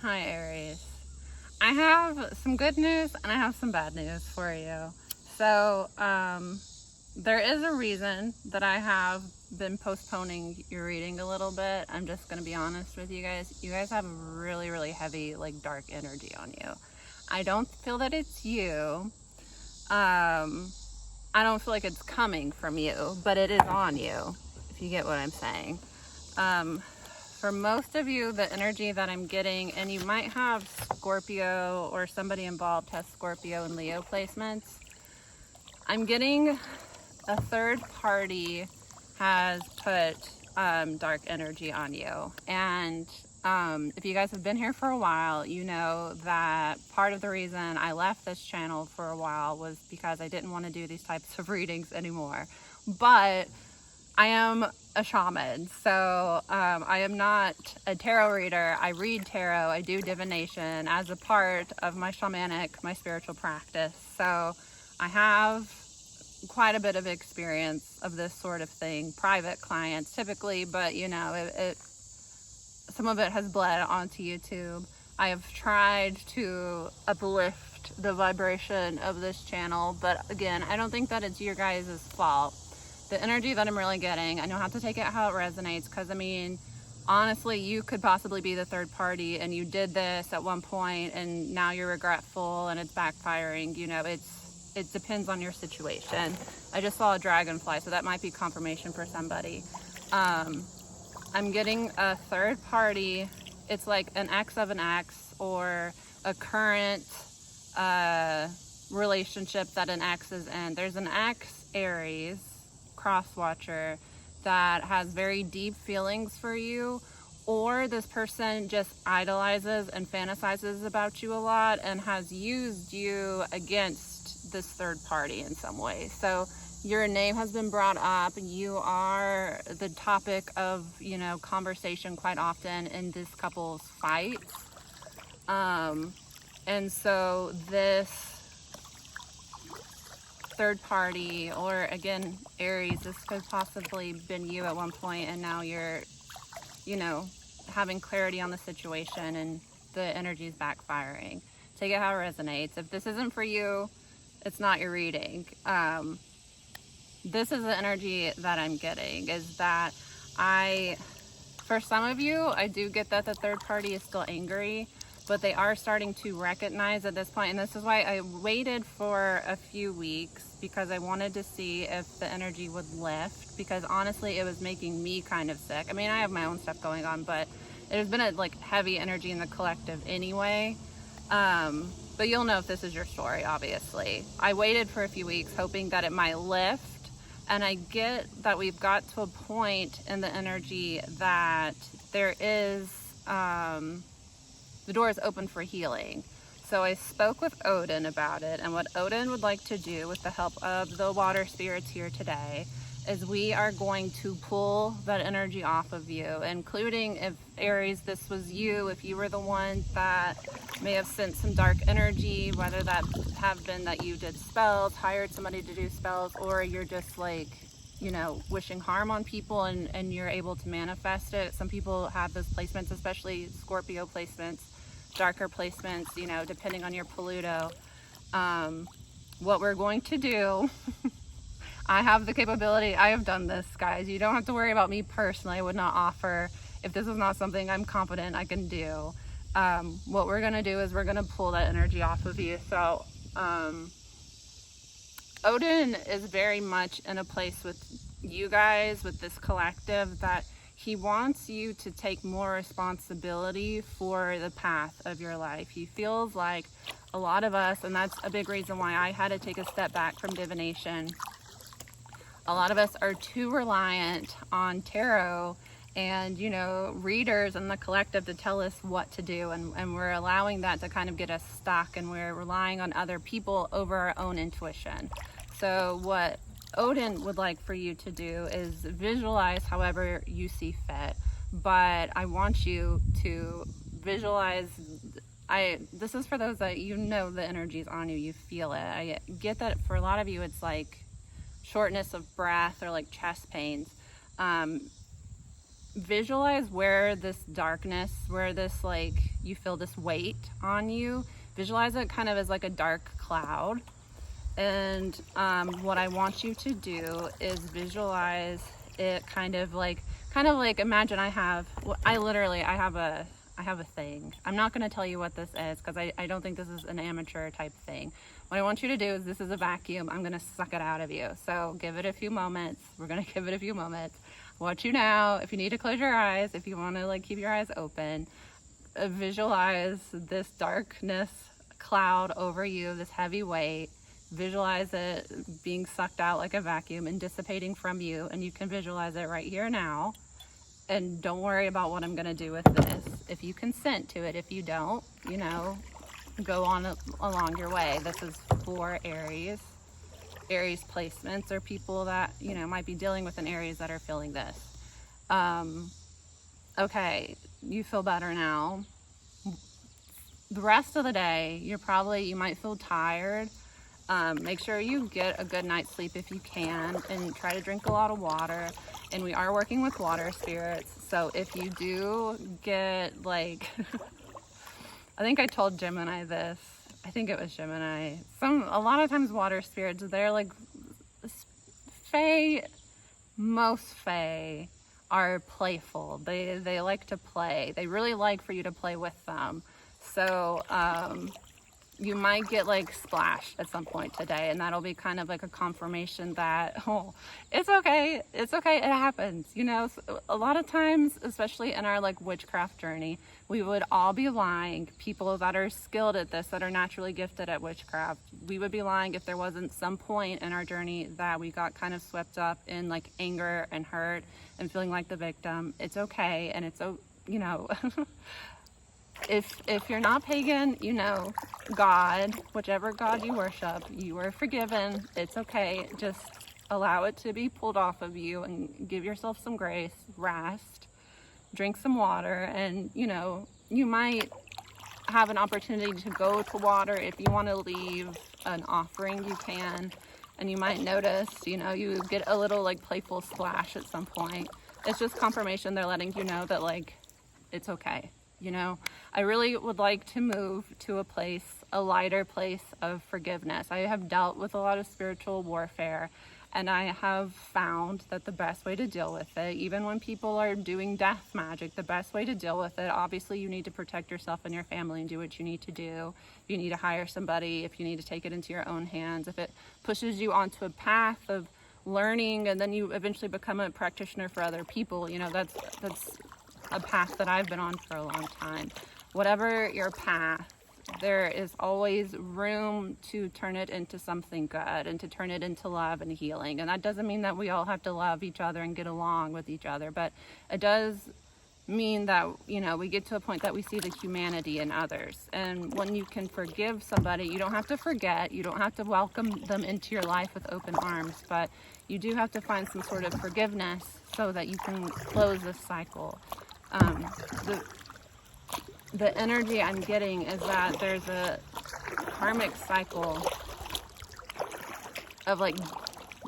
Hi, Aries. I have some good news and I have some bad news for you. So, there is a reason that I have been postponing your reading a little bit. I'm just going to be honest with you guys. You guys have a really, really heavy, dark energy on you. I don't feel that it's you. I don't feel like it's coming from you, but it is on you, if you get what I'm saying. For most of you, the energy that I'm getting, and you might have Scorpio or somebody involved has Scorpio and Leo placements, I'm getting a third party has put dark energy on you. And if you guys have been here for a while, you know that part of the reason I left this channel for a while was because I didn't want to do these types of readings anymore. But I am a shaman, so I am not a tarot reader. I read tarot, I do divination as a part of my spiritual practice. So I have quite a bit of experience of this sort of thing, private clients typically, but you know, some of it has bled onto YouTube. I have tried to uplift the vibration of this channel, but again, I don't think that it's your guys' fault. The energy that I'm really getting, I know how to take it how it resonates, because I mean, honestly, you could possibly be the third party and you did this at one point and now you're regretful and it's backfiring. You know, it depends on your situation. I just saw a dragonfly, so that might be confirmation for somebody. I'm getting a third party. It's like an ex of an ex or a current relationship that an ex is in. There's an ex Aries cross-watcher that has very deep feelings for you, or this person just idolizes and fantasizes about you a lot and has used you against this third party in some way. So your name has been brought up. You are the topic of, you know, conversation quite often in this couple's fights. And so this third party, or again, Aries, this could possibly been you at one point and now you're, you know, having clarity on the situation and the energy is backfiring. Take it how it resonates. If this isn't for you, it's not your reading. This is the energy that I'm getting, is that for some of you, I do get that the third party is still angry, but they are starting to recognize at this point, and this is why I waited for a few weeks, because I wanted to see if the energy would lift, because honestly, it was making me kind of sick. I mean, I have my own stuff going on, but there's been a heavy energy in the collective anyway. But you'll know if this is your story, obviously. I waited for a few weeks hoping that it might lift, and I get that we've got to a point in the energy that there is, the door is open for healing. So I spoke with Odin about it, and what Odin would like to do with the help of the water spirits here today is we are going to pull that energy off of you, including, if Aries, this was you, if you were the one that may have sent some dark energy, whether that have been that you did spells, hired somebody to do spells, or you're just you know, wishing harm on people and you're able to manifest it. Some people have those placements, especially Scorpio placements, darker placements, you know, depending on your Pluto. What we're going to do, I have the capability, I have done this, guys. You don't have to worry about me personally. I would not offer, if this is not something I'm confident I can do. What we're gonna do is we're gonna pull that energy off of you. So Odin is very much in a place with you guys, with this collective, that he wants you to take more responsibility for the path of your life. He feels like a lot of us, and that's a big reason why I had to take a step back from divination, a lot of us are too reliant on tarot and, you know, readers and the collective to tell us what to do, and we're allowing that to kind of get us stuck, and we're relying on other people over our own intuition. So what Odin would like for you to do is visualize however you see fit, but I want you to visualize, this is for those that, you know, the energy is on you, you feel it. I get that for a lot of you it's like shortness of breath or like chest pains. visualize where this darkness, where this, like, you feel this weight on you, visualize it kind of as like a dark cloud. And what I want you to do is visualize it kind of like imagine I have a thing. I'm not going to tell you what this is because I don't think this is an amateur type thing. What I want you to do is, this is a vacuum. I'm going to suck it out of you. So give it a few moments. We're going to give it a few moments. I want you now, if you need to close your eyes, if you want to like keep your eyes open, visualize this darkness cloud over you, this heavy weight. Visualize it being sucked out like a vacuum and dissipating from you. And you can visualize it right here now. And don't worry about what I'm going to do with this. If you consent to it, if you don't, you know, go on along your way. This is for Aries. Aries placements are people that, you know, might be dealing with an Aries that are feeling this. Okay, you feel better now. The rest of the day, you might feel tired. Make sure you get a good night's sleep if you can, and try to drink a lot of water. And we are working with water spirits, so if you do get like I think I told Gemini this. I think it was Gemini. A lot of times water spirits, they're like fae. Most fae are playful. They like to play. They really like for you to play with them. So you might get like splashed at some point today, and that'll be kind of like a confirmation that, oh, it's okay, it happens. You know, a lot of times, especially in our like witchcraft journey, we would all be lying. People that are skilled at this, that are naturally gifted at witchcraft, we would be lying if there wasn't some point in our journey that we got kind of swept up in like anger and hurt and feeling like the victim. It's okay, and it's, you know, if you're not pagan, you know, God, whichever God you worship, you are forgiven. It's okay. Just allow it to be pulled off of you and give yourself some grace, rest, drink some water, and, you know, you might have an opportunity to go to water. If you want to leave an offering, you can, and you might notice, you know, you get a little like playful splash at some point. It's just confirmation. They're letting you know that like it's okay. You know, I really would like to move to a lighter place of forgiveness. I have dealt with a lot of spiritual warfare, and I have found that the best way to deal with it, even when people are doing death magic, the best way to deal with it, obviously you need to protect yourself and your family and do what you need to do. If you need to hire somebody, if you need to take it into your own hands, if it pushes you onto a path of learning and then you eventually become a practitioner for other people, you know, that's a path that I've been on for a long time. Whatever your path, there is always room to turn it into something good and to turn it into love and healing. And that doesn't mean that we all have to love each other and get along with each other, but it does mean that, you know, we get to a point that we see the humanity in others. And when you can forgive somebody, you don't have to forget, you don't have to welcome them into your life with open arms, but you do have to find some sort of forgiveness so that you can close this cycle. The energy I'm getting is that there's a karmic cycle of like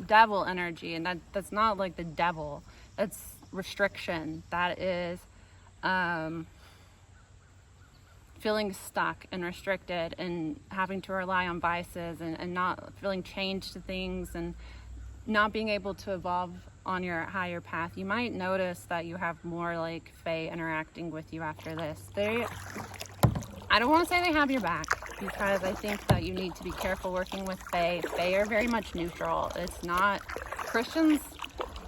devil energy, and that's not like the devil. That's restriction. That is feeling stuck and restricted and having to rely on vices and not feeling changed to things and not being able to evolve on your higher path. You might notice that you have more like fae interacting with you after this. I don't want to say they have your back, because I think that you need to be careful working with fae. Fae are very much neutral. It's not, Christians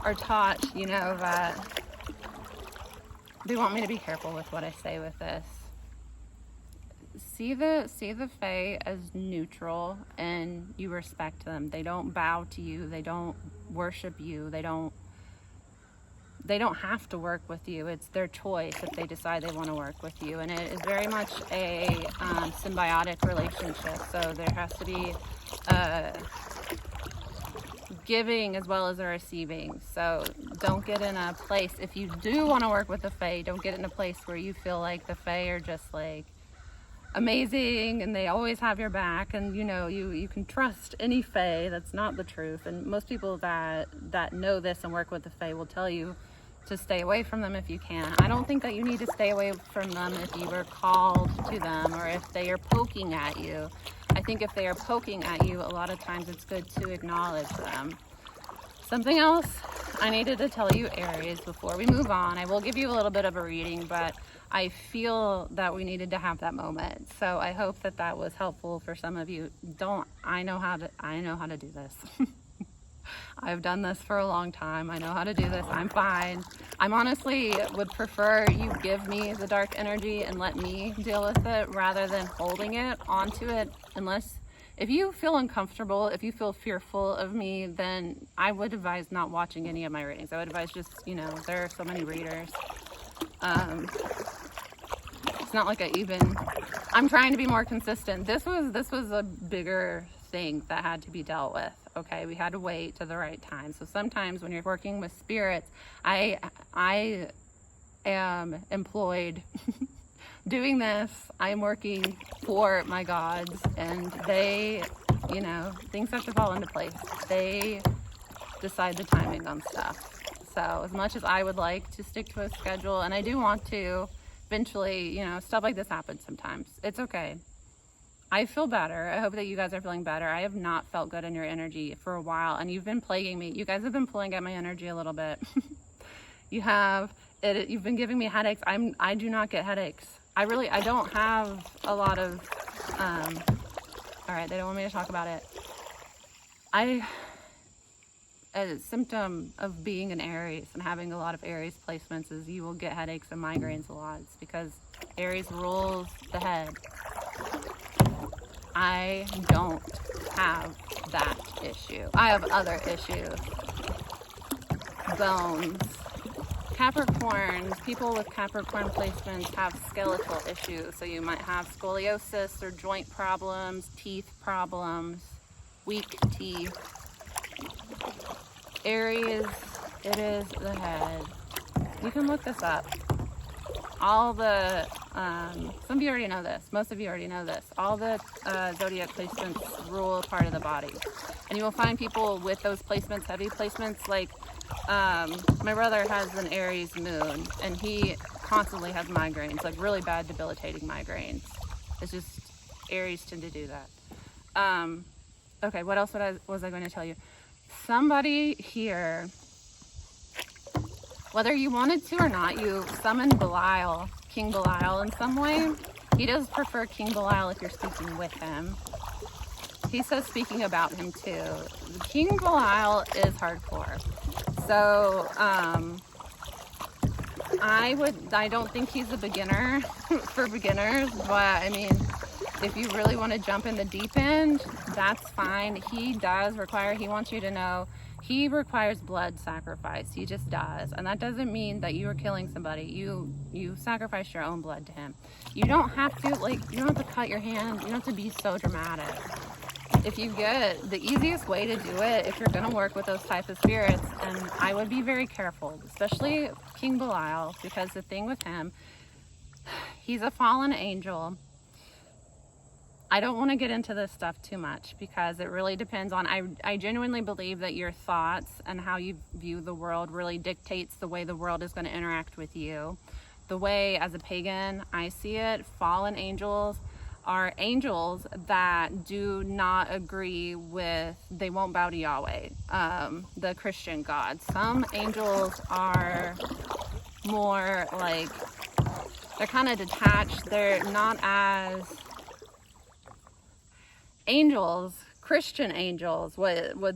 are taught, you know, that they want me to be careful with what I say with this. See the fae as neutral, and you respect them. They don't bow to you. They don't worship you. They don't have to work with you. It's their choice if they decide they want to work with you. And it is very much a symbiotic relationship. So there has to be giving as well as a receiving. So don't get in a place, if you do want to work with the fae, don't get in a place where you feel like the fae are just like amazing and they always have your back, and you know you can trust any fae. That's not the truth. And most people that know this and work with the fae will tell you to stay away from them if you can. I don't think that you need to stay away from them if you were called to them or if they are poking at you. I think if they are poking at you, a lot of times it's good to acknowledge them. Something else I needed to tell you, Aries, before we move on. I will give you a little bit of a reading, but I feel that we needed to have that moment. So I hope that that was helpful for some of you. I know how to do this. I've done this for a long time. I know how to do this. I'm fine. I'm honestly would prefer you give me the dark energy and let me deal with it rather than holding it onto it. Unless, if you feel uncomfortable, if you feel fearful of me, then I would advise not watching any of my readings. I would advise just, there are so many readers. It's not like I'm trying to be more consistent. This was a bigger thing that had to be dealt with. Okay, we had to wait to the right time. So sometimes when you're working with spirits, I am employed doing this. I'm working for my gods, and they, things have to fall into place. They decide the timing on stuff. So as much as I would like to stick to a schedule, and I do want to eventually, stuff like this happens sometimes. It's okay. I feel better. I hope that you guys are feeling better. I have not felt good in your energy for a while, and you've been plaguing me. You guys have been pulling at my energy a little bit. You've been giving me headaches. I do not get headaches. I don't have a lot of, all right, they don't want me to talk about it. A symptom of being an Aries and having a lot of Aries placements is you will get headaches and migraines a lot. It's because Aries rules the head. I don't have that issue. I have other issues. Bones. Capricorns, people with Capricorn placements have skeletal issues. So you might have scoliosis or joint problems, teeth problems, weak teeth. Aries, it is the head. You can look this up. Some of you already know this. Most of you already know this. All the zodiac placements rule a part of the body. And you will find people with those placements, heavy placements, like my brother has an Aries moon, and he constantly has migraines, like really bad, debilitating migraines. It's just, Aries tend to do that. Okay, what else was I going to tell you? Somebody here, whether you wanted to or not, you summoned Belial, King Belial in some way. He does prefer King Belial if you're speaking with him. He says speaking about him too. King Belial is hardcore. So, I don't think he's a beginner for beginners, but I mean, if you really want to jump in the deep end, that's fine. He wants you to know, he requires blood sacrifice. He just does. And that doesn't mean that you are killing somebody. You sacrifice your own blood to him. You don't have to, you don't have to cut your hand. You don't have to be so dramatic. If you get the easiest way to do it, if you're going to work with those type of spirits, and I would be very careful, especially King Belial, because the thing with him, he's a fallen angel. I don't want to get into this stuff too much because it really depends on, I genuinely believe that your thoughts and how you view the world really dictates the way the world is going to interact with you. The way, as a pagan, I see it, fallen angels are angels that do not agree with, they won't bow to Yahweh, the Christian God. Some angels are more like, they're kind of detached. They're not as angels, Christian angels, what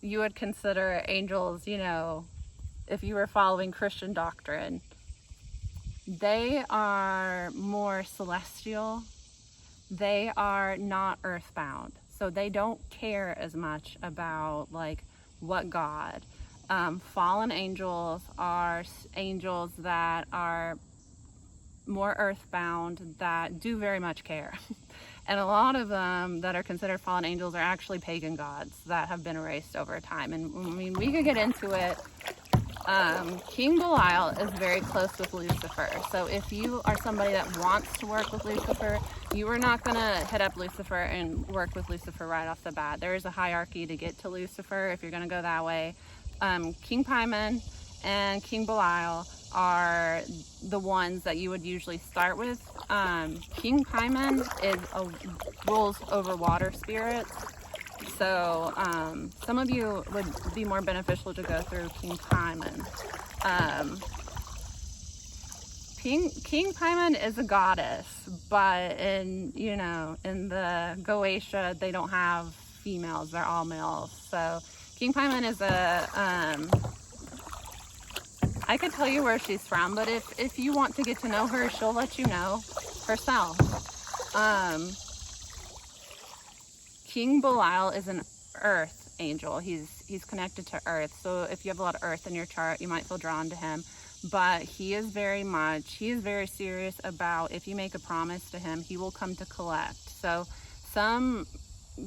you would consider angels, if you were following Christian doctrine. They are more celestial. They are not earthbound. So they don't care as much about what God. Fallen angels are angels that are more earthbound, that do very much care. And a lot of them that are considered fallen angels are actually pagan gods that have been erased over time. And I mean, we could get into it. King Belial is very close with Lucifer. So if you are somebody that wants to work with Lucifer, you are not going to hit up Lucifer and work with Lucifer right off the bat. There is a hierarchy to get to Lucifer if you're going to go that way. King Paimon and King Belial are the ones that you would usually start with. King Paimon rules over water spirits. So some of you would be more beneficial to go through King Paimon. King Paimon is a goddess, but in the Goetia, they don't have females, they're all males. So King Paimon is I could tell you where she's from, but if you want to get to know her, she'll let you know herself. King Belial is an earth angel. He's connected to earth. So if you have a lot of earth in your chart, you might feel drawn to him. But he is very serious about, if you make a promise to him, he will come to collect. So some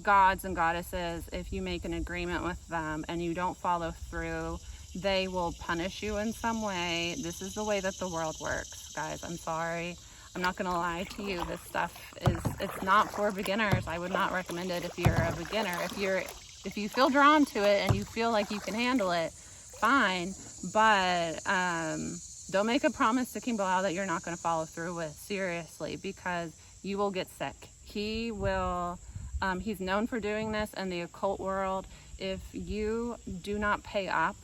gods and goddesses, if you make an agreement with them and you don't follow through, they will punish you in some way. This is the way that the world works, guys. I'm sorry. I'm not gonna lie to you. This stuff it's not for beginners. I would not recommend it if you're a beginner. If you feel drawn to it and you feel like you can handle it, fine. But don't make a promise to King Belial that you're not gonna follow through with, seriously, because you will get sick. He will, he's known for doing this in the occult world. If you do not pay up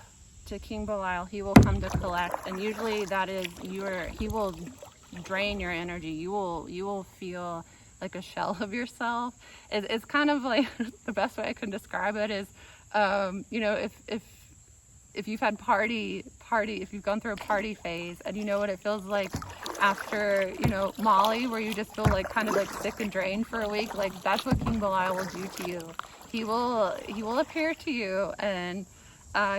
to King Belial, he will come to collect, and usually that is he will drain your energy. You will feel like a shell of yourself. It's kind of like the best way I can describe it is, if you've had if you've gone through a party phase and you know what it feels like after Molly, where you just feel like kind of like sick and drained for a week, like that's what King Belial will do to you. He will appear to you and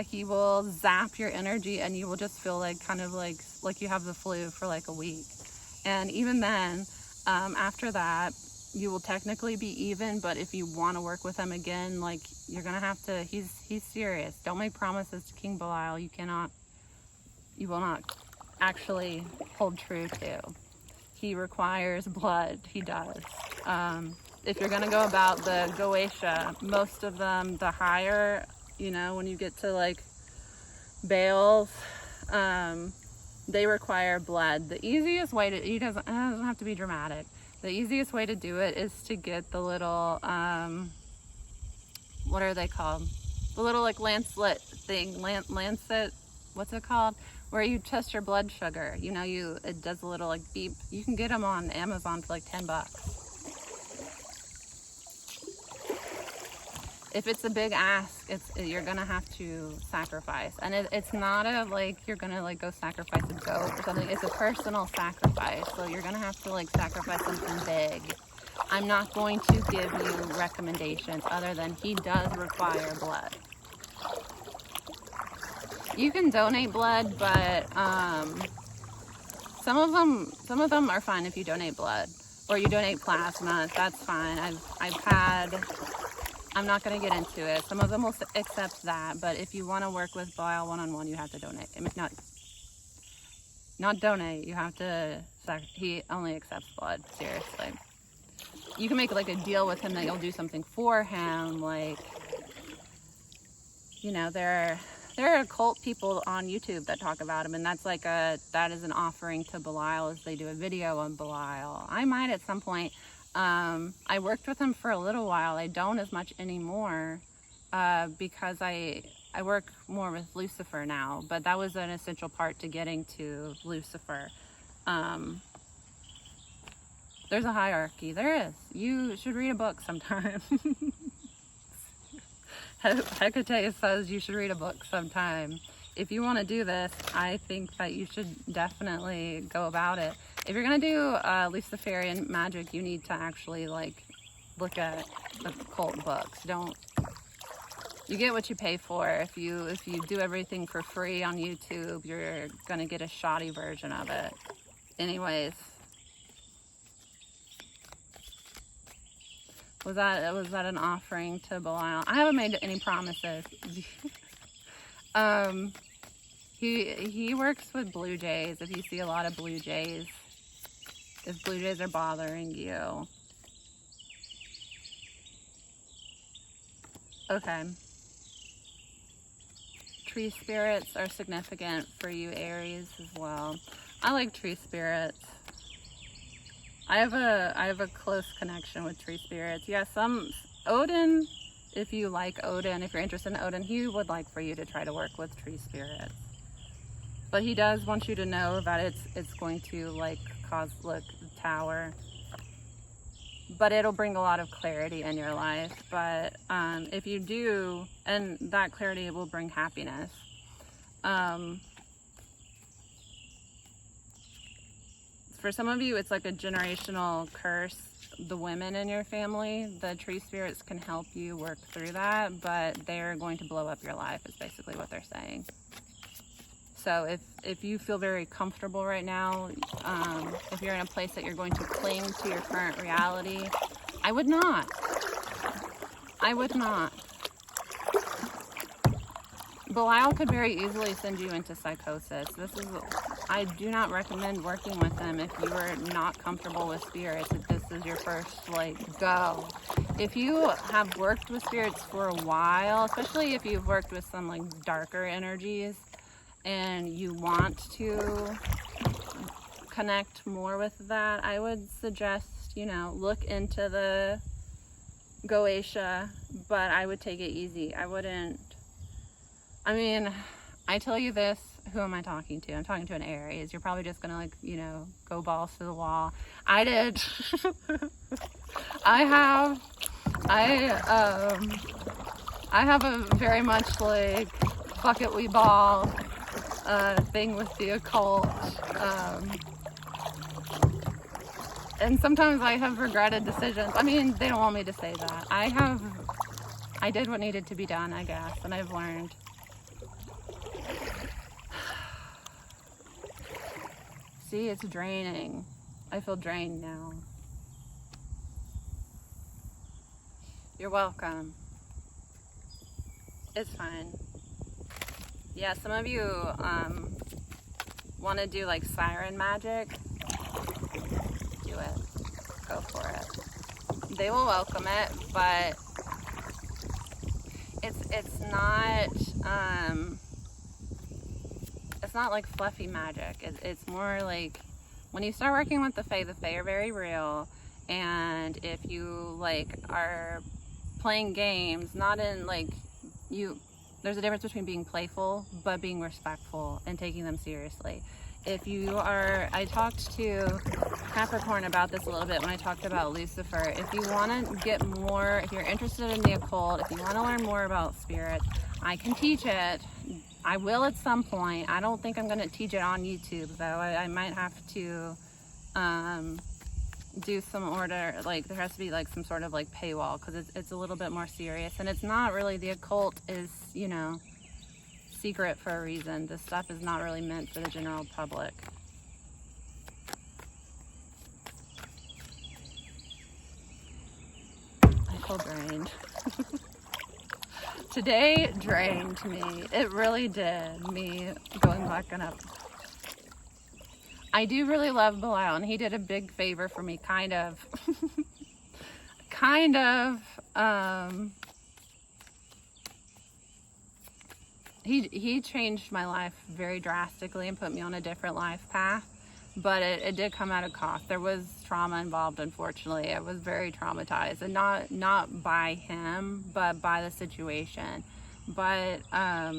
he will zap your energy, and you will just feel like kind of like you have the flu for like a week. And even then, after that, you will technically be even, but if you want to work with him again, like you're gonna have to, he's serious. Don't make promises to King Belial you will not actually hold true to. He requires blood, he does. If you're gonna go about the Goetia, most of them, the higher, when you get to like Bales, they require blood. The easiest way it doesn't have to be dramatic. The easiest way to do it is to get the little, what are they called? The little like lancet thing, lancet, what's it called? Where you test your blood sugar. It does a little like beep. You can get them on Amazon for like $10. If it's a big ask, you're gonna have to sacrifice, and it's not you're gonna like go sacrifice a goat or something. It's a personal sacrifice, so you're gonna have to like sacrifice something big. I'm not going to give you recommendations other than he does require blood. You can donate blood, but some of them are fine if you donate blood, or you donate plasma. That's fine. I'm not going to get into it. Some of them will accept that, but if you want to work with Belial one-on-one, you have to donate. I mean, not donate. You have to. He only accepts blood. Seriously. You can make like a deal with him that you'll do something for him. Like, there are occult people on YouTube that talk about him, and that is an offering to Belial, as they do a video on Belial. I might at some point. I worked with him for a little while. I don't as much anymore because I work more with Lucifer now, but that was an essential part to getting to Lucifer. There's a hierarchy. There is. You should read a book sometime. Hecate says you should read a book sometime. If you want to do this, I think that you should definitely go about it. If you're going to do Luciferian magic, you need to actually look at occult books. You get what you pay for. If you do everything for free on YouTube, you're going to get a shoddy version of it. Anyways, was that an offering to Belial? I haven't made any promises. He works with blue jays. If you see a lot of blue jays, if blue jays are bothering you. Okay. tree spirits are significant for you, Aries, as well. I like tree spirits. I have a close connection with tree spirits. Yeah, Odin, if you like Odin, if you're interested in Odin, he would like for you to try to work with tree spirits. But he does want you to know that it's going to like cause the tower. But it'll bring a lot of clarity in your life. But if you do, and that clarity will bring happiness. For some of you, it's like a generational curse. The women in your family, the tree spirits can help you work through that, but they're going to blow up your life is basically what they're saying. So if you feel very comfortable right now, if you're in a place that you're going to cling to your current reality, I would not. I would not. Belial could very easily send you into psychosis. I do not recommend working with them if you are not comfortable with spirits, if this is your first, go. If you have worked with spirits for a while, especially if you've worked with some, darker energies, and you want to connect more with that, I would suggest, look into the Goetia, but I would take it easy. I tell you this, who am I talking to? I'm talking to an Aries. You're probably just gonna go balls to the wall. I did. I have a very much fuck it, we ball thing with the occult. And sometimes I have regretted decisions. They don't want me to say that. I did what needed to be done, I guess, and I've learned. See, it's draining. I feel drained now. You're welcome. It's fine. Yeah, some of you want to do siren magic. Do it. Go for it. They will welcome it, but it's not like fluffy magic. It's more like when you start working with the Fae are very real, and if you are playing games, not in there's a difference between being playful but being respectful and taking them seriously. I talked to Capricorn about this a little bit when I talked about Lucifer. If you want to get more, if you're interested in the occult, if you want to learn more about spirits, I can teach it. I will at some point. I don't think I'm going to teach it on YouTube, though. I might have to do some order, there has to be some sort of paywall, because it's a little bit more serious, and it's not really, the occult is secret for a reason. This stuff is not really meant for the general public. I feel drained. Today drained me. It really did. Me going back and up. I do really love Belial, and he did a big favor for me, kind of. He changed my life very drastically and put me on a different life path, but it did come at a cost. There was trauma involved, unfortunately. I was very traumatized, and not by him, but by the situation. But I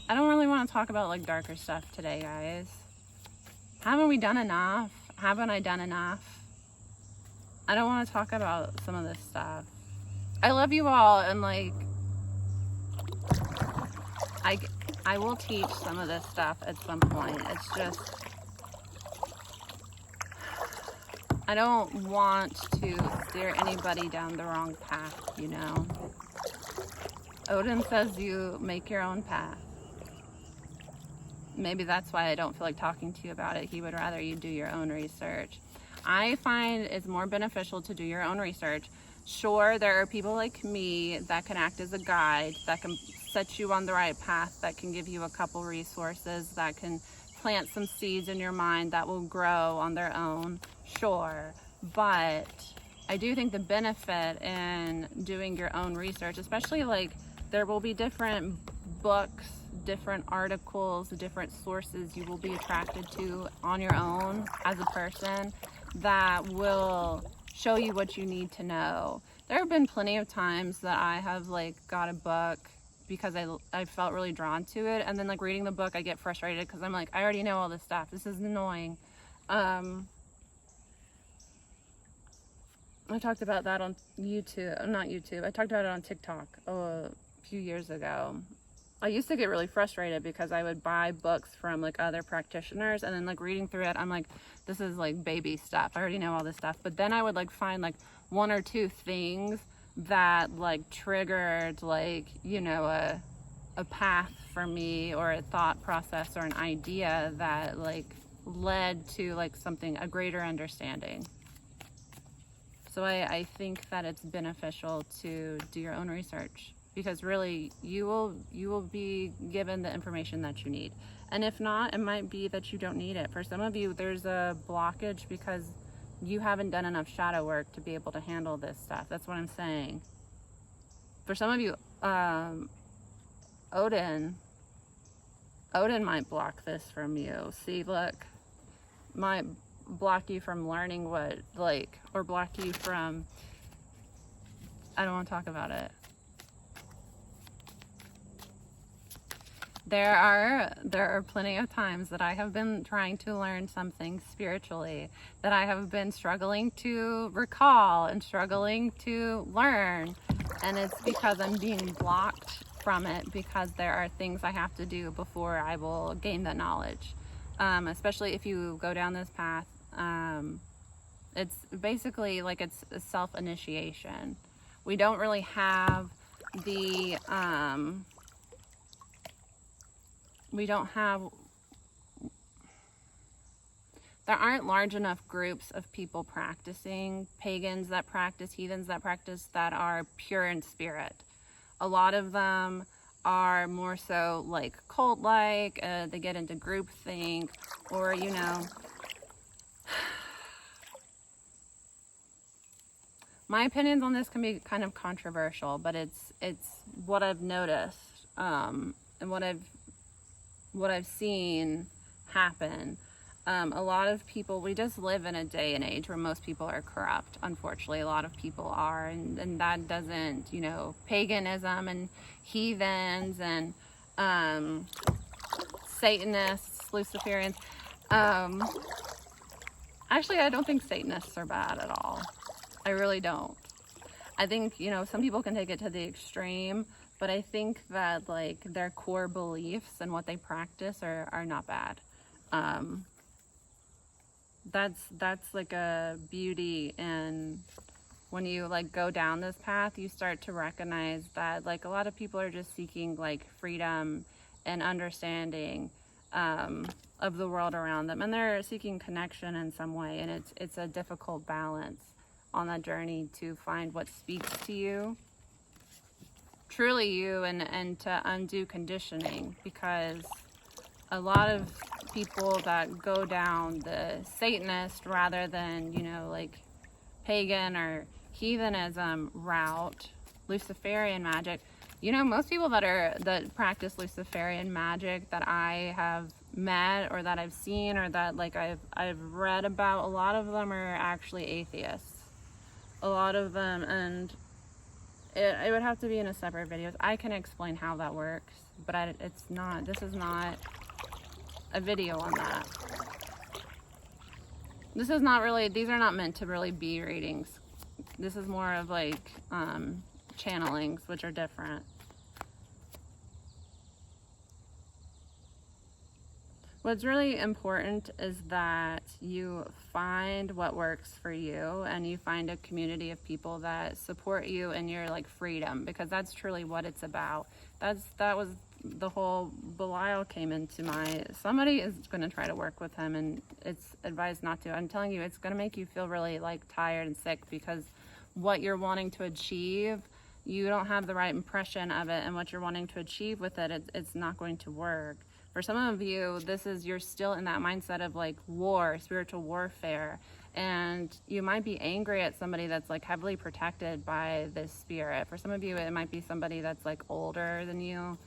don't really want to talk about darker stuff today, guys. Haven't we done enough? Haven't I done enough? I don't want to talk about some of this stuff. I love you all, and I will teach some of this stuff at some point. It's just, I don't want to steer anybody down the wrong path, Odin says you make your own path. Maybe that's why I don't feel like talking to you about it. He would rather you do your own research. I find it's more beneficial to do your own research. Sure, there are people like me that can act as a guide, that can set you on the right path, that can give you a couple resources, that can plant some seeds in your mind that will grow on their own. Sure, but I do think the benefit in doing your own research, especially there will be different books, different articles, different sources you will be attracted to on your own as a person that will show you what you need to know. There have been plenty of times that I have like got a book because I felt really drawn to it, and then like reading the book I get frustrated because I'm like, I already know all this stuff, this is annoying. I talked about that on YouTube, not YouTube, I talked about it on TikTok a few years ago. I used to get really frustrated because I would buy books from like other practitioners, and then like reading through it, I'm like, this is like baby stuff, I already know all this stuff. But then I would like find like one or two things that like triggered like, you know, a path for me, or a thought process, or an idea that like led to like something, a greater understanding. So I think that it's beneficial to do your own research, because really you will be given the information that you need. And if not, it might be that you don't need it. For some of you, there's a blockage because you haven't done enough shadow work to be able to handle this stuff. That's what I'm saying. For some of you, Odin might block this from you. See, look, might block you from learning what, like, or block you from, I don't want to talk about it. There are plenty of times that I have been trying to learn something spiritually that I have been struggling to recall and struggling to learn, and it's because I'm being blocked from it because there are things I have to do before I will gain that knowledge. Especially if you go down this path, it's basically like it's a self-initiation. We don't really have the there aren't large enough groups of people practicing, pagans that practice, heathens that practice, that are pure in spirit. A lot of them are more so like cult-like, they get into groupthink, or, you know, my opinions on this can be kind of controversial, but it's what I've noticed, and what I've seen happen. A lot of people, we just live in a day and age where most people are corrupt. Unfortunately, a lot of people are, and that doesn't, you know, paganism and heathens and Satanists, Luciferians. Actually, I don't think Satanists are bad at all. I really don't. I think, you know, some people can take it to the extreme, but I think that like their core beliefs and what they practice are not bad. That's like a beauty, and when you like go down this path, you start to recognize that like a lot of people are just seeking like freedom and understanding of the world around them, and they're seeking connection in some way, and it's a difficult balance on that journey to find what speaks to you, truly you, and to undo conditioning, because a lot of people that go down the Satanist rather than, you know, like pagan or heathenism route, Luciferian magic, you know, most people that practice Luciferian magic that I have met or that I've seen or that like I've read about, a lot of them are actually atheists. A lot of them, and it would have to be in a separate video. I can explain how that works, but this is not a video on that. This is not really, these are not meant to really be readings. This is more of like channelings, which are different. What's really important is that you find what works for you, and you find a community of people that support you in your like freedom, because that's truly what it's about. That was the whole Belial came into somebody is going to try to work with him, and it's advised not to. I'm telling you, it's going to make you feel really like tired and sick, because what you're wanting to achieve, you don't have the right impression of it, and what you're wanting to achieve with it, it's not going to work. For some of you, you're still in that mindset of like war, spiritual warfare, and you might be angry at somebody that's like heavily protected by this spirit. For some of you, it might be somebody that's like older than you.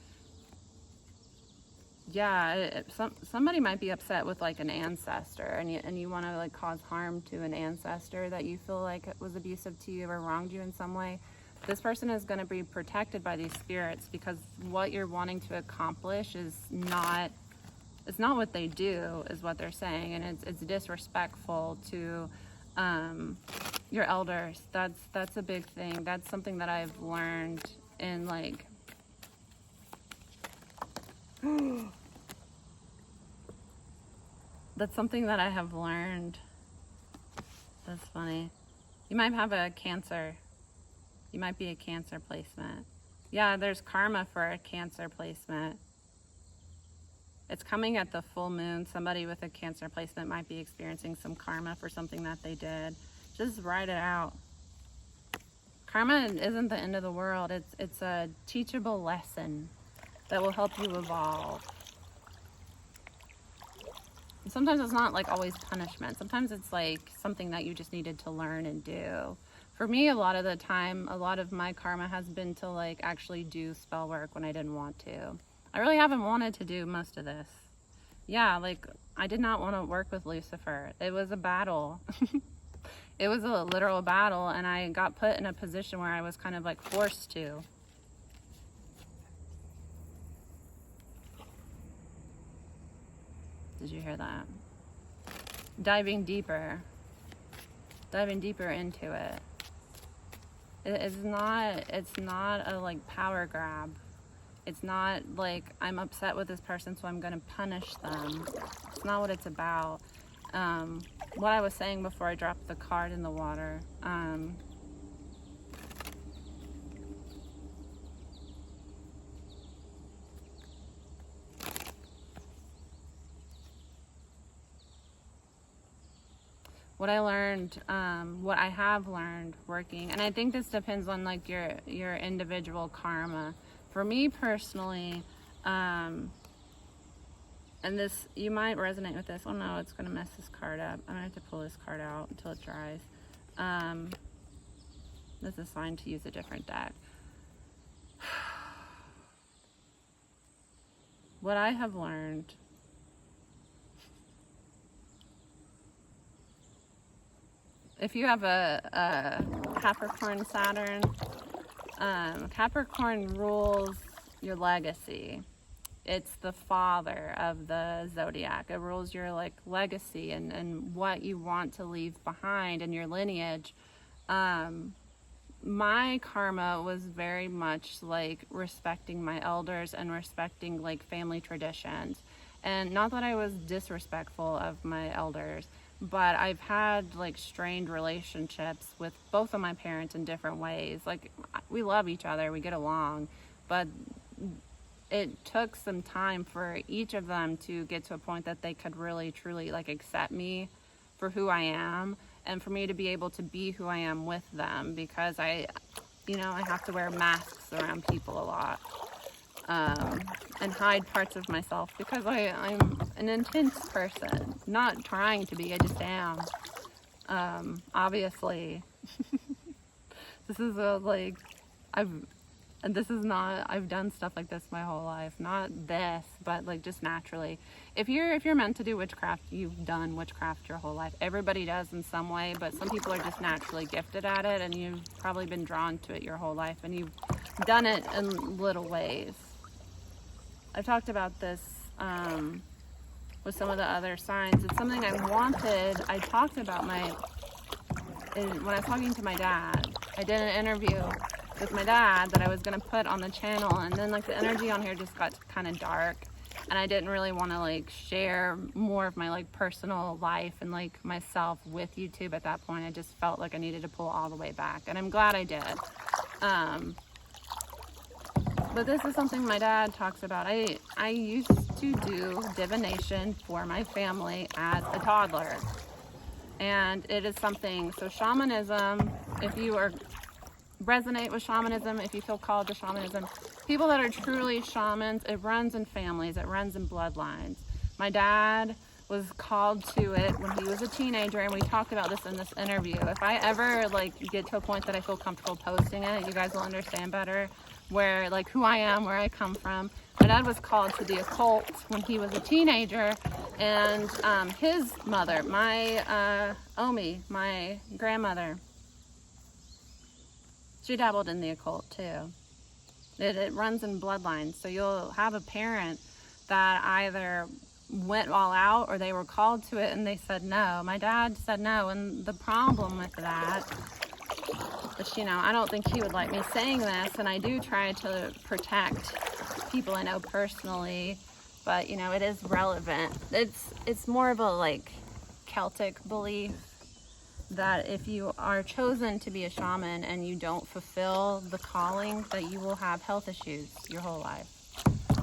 Yeah, somebody might be upset with like an ancestor, and you want to like cause harm to an ancestor that you feel like was abusive to you or wronged you in some way. This person is going to be protected by these spirits, because what you're wanting to accomplish is not, it's not what they do, is what they're saying, and it's disrespectful to your elders. That's a big thing. That's something that I've learned in like that's something that I have learned. That's funny. You might have a Cancer. You might be a Cancer placement. Yeah, there's karma for a Cancer placement. It's coming at the full moon. Somebody with a Cancer placement might be experiencing some karma for something that they did. Just write it out. Karma isn't the end of the world. It's a teachable lesson that will help you evolve. Sometimes it's not like always punishment. Sometimes it's like something that you just needed to learn and do. For me, a lot of the time, a lot of my karma has been to like actually do spell work when I didn't want to. I really haven't wanted to do most of this. Yeah, like I did not want to work with Lucifer. It was a battle. It was a literal battle, and I got put in a position where I was kind of like forced to. Did you hear that? Diving deeper into it. It's not a like power grab. It's not like I'm upset with this person, so I'm gonna punish them. It's not what it's about. What I was saying before I dropped the card in the water. What I learned, what I have learned working, and I think this depends on like your individual karma. For me personally, and this, you might resonate with this. Oh no, it's gonna mess this card up. I'm gonna have to pull this card out until it dries. This is fine to use a different deck. What I have learned, if you have a Capricorn Saturn, Capricorn rules your legacy. It's the father of the zodiac. It rules your like legacy and what you want to leave behind in your lineage. My karma was very much like respecting my elders and respecting like family traditions. And not that I was disrespectful of my elders, but I've had like strained relationships with both of my parents in different ways. Like we love each other, we get along, but it took some time for each of them to get to a point that they could really truly like accept me for who I am, and for me to be able to be who I am with them, because I have to wear masks around people a lot, and hide parts of myself because I'm an intense person. Not trying to be, I just am. Obviously, this is I've done stuff like this my whole life. Not this, but like just naturally. If you're meant to do witchcraft, you've done witchcraft your whole life. Everybody does in some way, but some people are just naturally gifted at it, and you've probably been drawn to it your whole life, and you've done it in little ways. I've talked about this with some of the other signs. It's something I wanted. I talked about when I was talking to my dad. I did an interview with my dad that I was going to put on the channel, and then like the energy on here just got kind of dark, and I didn't really want to like share more of my like personal life and like myself with YouTube at that point. I just felt like I needed to pull all the way back, and I'm glad I did. But this is something my dad talks about. I used to do divination for my family as a toddler, and it is something, so shamanism, if you resonate with shamanism, if you feel called to shamanism, people that are truly shamans, it runs in families, it runs in bloodlines. My dad was called to it when he was a teenager, and we talked about this in this interview. If I ever like get to a point that I feel comfortable posting it, you guys will understand better where like who I am, where I come from. My dad was called to the occult when he was a teenager, and his mother, my Omi, my grandmother, she dabbled in the occult too. It runs in bloodlines, so you'll have a parent that either went all out or they were called to it and they said no. My dad said no, and the problem with that, which, you know, I don't think he would like me saying this, and I do try to protect people I know personally, but, you know, it is relevant. It's more of a, like, Celtic belief that if you are chosen to be a shaman and you don't fulfill the calling, that you will have health issues your whole life.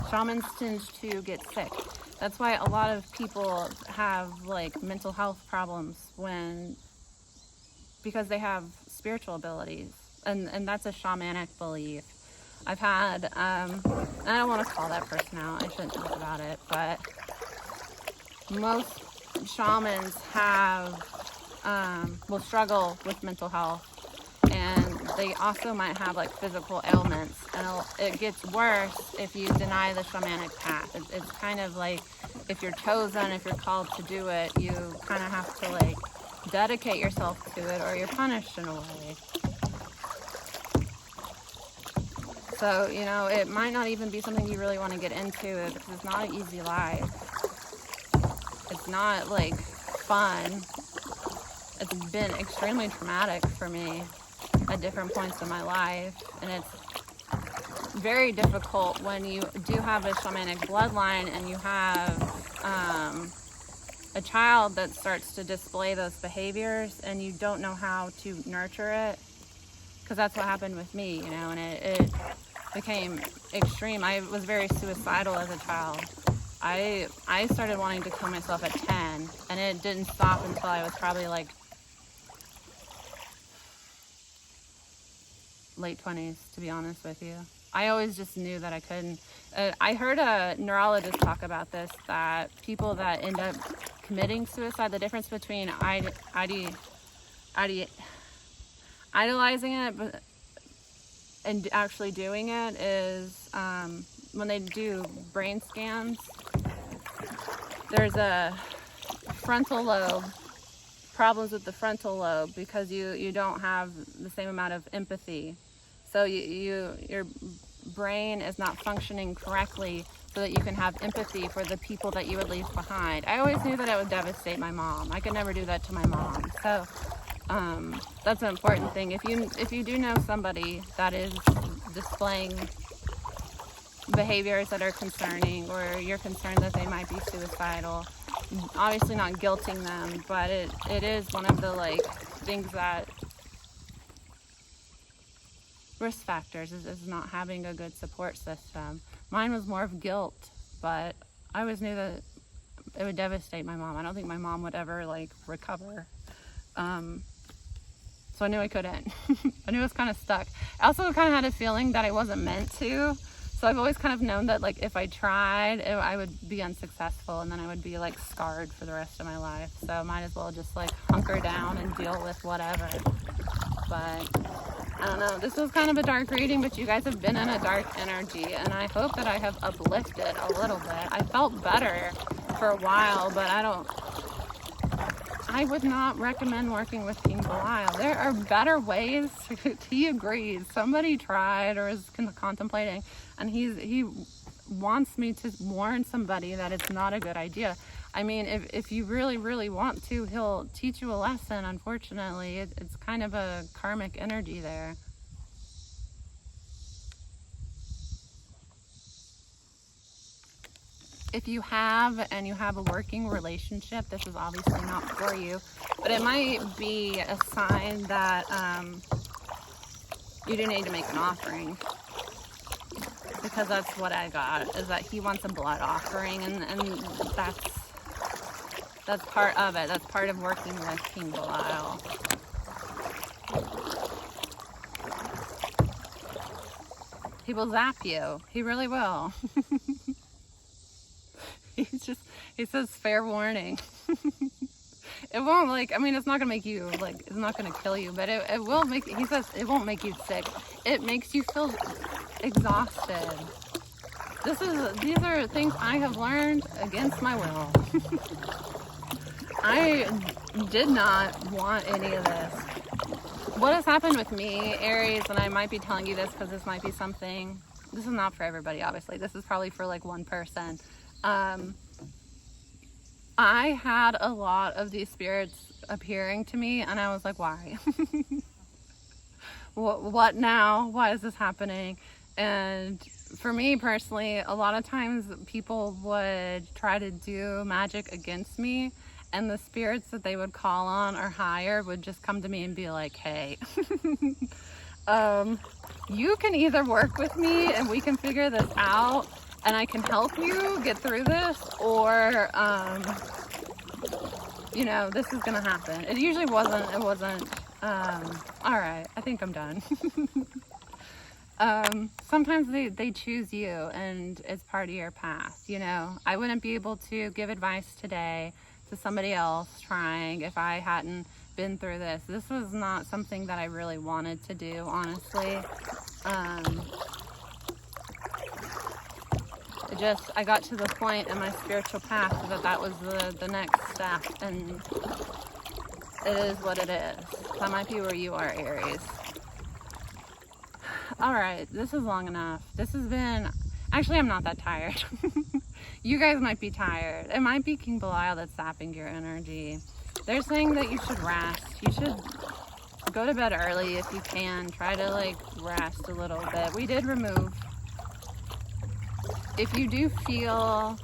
Shamans tend to get sick. That's why a lot of people have, like, mental health problems because they have spiritual abilities, and that's a shamanic belief. I've had, I don't want to call that person out, I shouldn't talk about it, but most shamans will struggle with mental health, and they also might have, like, physical ailments, and it gets worse if you deny the shamanic path. It's kind of like, if you're chosen, if you're called to do it, you kind of have to, like, dedicate yourself to it, or you're punished in a way. So, you know, it might not even be something you really want to get into, because it's not an easy life. It's not, like, fun. It's been extremely traumatic for me at different points in my life, and it's very difficult when you do have a shamanic bloodline and you have a child that starts to display those behaviors and you don't know how to nurture it, because that's what happened with me, you know, and it became extreme. I was very suicidal as a child. I started wanting to kill myself at 10, and it didn't stop until I was probably, like, late 20s, to be honest with you. I always just knew that I couldn't. I heard a neurologist talk about this, that people that end up committing suicide, the difference between idolizing it and actually doing it is when they do brain scans, there's a frontal lobe, problems with the frontal lobe, because you don't have the same amount of empathy. So your brain is not functioning correctly so that you can have empathy for the people that you would leave behind. I always knew that it would devastate my mom. I could never do that to my mom. So that's an important thing. If you do know somebody that is displaying behaviors that are concerning, or you're concerned that they might be suicidal, obviously not guilting them, but it is one of the, like, things that risk factors is not having a good support system. Mine was more of guilt, but I always knew that it would devastate my mom. I don't think my mom would ever, like, recover. So I knew I couldn't. I knew I was kind of stuck. I also kind of had a feeling that I wasn't meant to. So I've always kind of known that, like, if I tried, I would be unsuccessful, and then I would be, like, scarred for the rest of my life. So I might as well just, like, hunker down and deal with whatever. But I don't know. This was kind of a dark reading, but you guys have been in a dark energy, and I hope that I have uplifted a little bit. I felt better for a while, but I would not recommend working with King Belial. There are better ways. He agrees. Somebody tried or is contemplating, and he wants me to warn somebody that it's not a good idea. I mean, if you really, really want to, he'll teach you a lesson. Unfortunately, it's kind of a karmic energy there. If you have a working relationship, this is obviously not for you, but it might be a sign that you do need to make an offering, because that's what I got, is that he wants a blood offering, and that's part of it. That's part of working with King Belial. He will zap you. He really will. He says fair warning. It won't, like, I mean, it's not gonna make you, like, it's not gonna kill you, but it will make, he says it won't make you sick. It makes you feel exhausted. These are things I have learned against my will. I did not want any of this. What has happened with me, Aries, and I might be telling you this because this might be something, this is not for everybody, obviously. This is probably for like one person. I had a lot of these spirits appearing to me, and I was like, why? What now? Why is this happening? And for me personally, a lot of times people would try to do magic against me, and the spirits that they would call on or hire would just come to me and be like, hey, you can either work with me and we can figure this out and I can help you get through this, or you know, this is gonna happen. It usually wasn't, all right, I think I'm done. Sometimes they choose you and it's part of your past, you know. I wouldn't be able to give advice today to somebody else trying if I hadn't been through this. This was not something that I really wanted to do, honestly. I got to the point in my spiritual path that was the next step, and it is what it is. That might be where you are, Aries. All right, this is long enough. This has been, actually, I'm not that tired. You guys might be tired. It might be King Belial that's sapping your energy. They're saying that you should rest. You should go to bed early if you can. Try to like rest a little bit. We did remove. If you do feel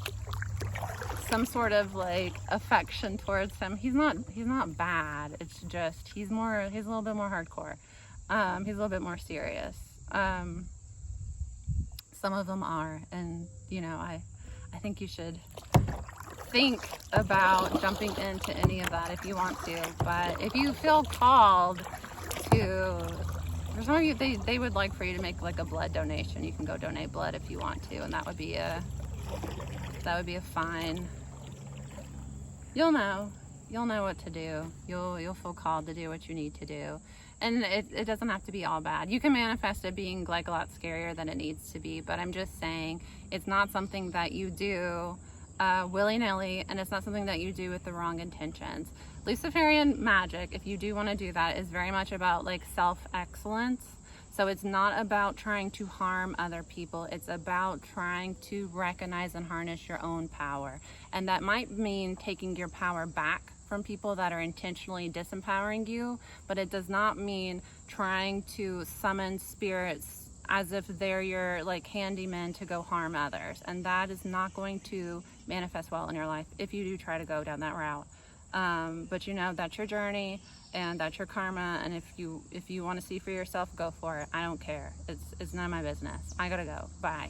some sort of like affection towards him, he's not bad. It's just he's a little bit more hardcore. He's a little bit more serious. Some of them are, and you know, I think you should think about jumping into any of that if you want to. But if you feel called to, for some of you, they would like for you to make like a blood donation. You can go donate blood if you want to, and that would be a fine. You'll know what to do. You'll feel called to do what you need to do. And it doesn't have to be all bad. You can manifest it being like a lot scarier than it needs to be, but I'm just saying it's not something that you do willy-nilly, and it's not something that you do with the wrong intentions. Luciferian magic, if you do want to do that, is very much about like self-excellence. So it's not about trying to harm other people. It's about trying to recognize and harness your own power. And that might mean taking your power back from people that are intentionally disempowering you, but it does not mean trying to summon spirits as if they're your like handyman to go harm others. And that is not going to manifest well in your life if you do try to go down that route. But you know, that's your journey and that's your karma, and if you want to see for yourself, go for it. I don't care. It's none of my business. I gotta go. Bye.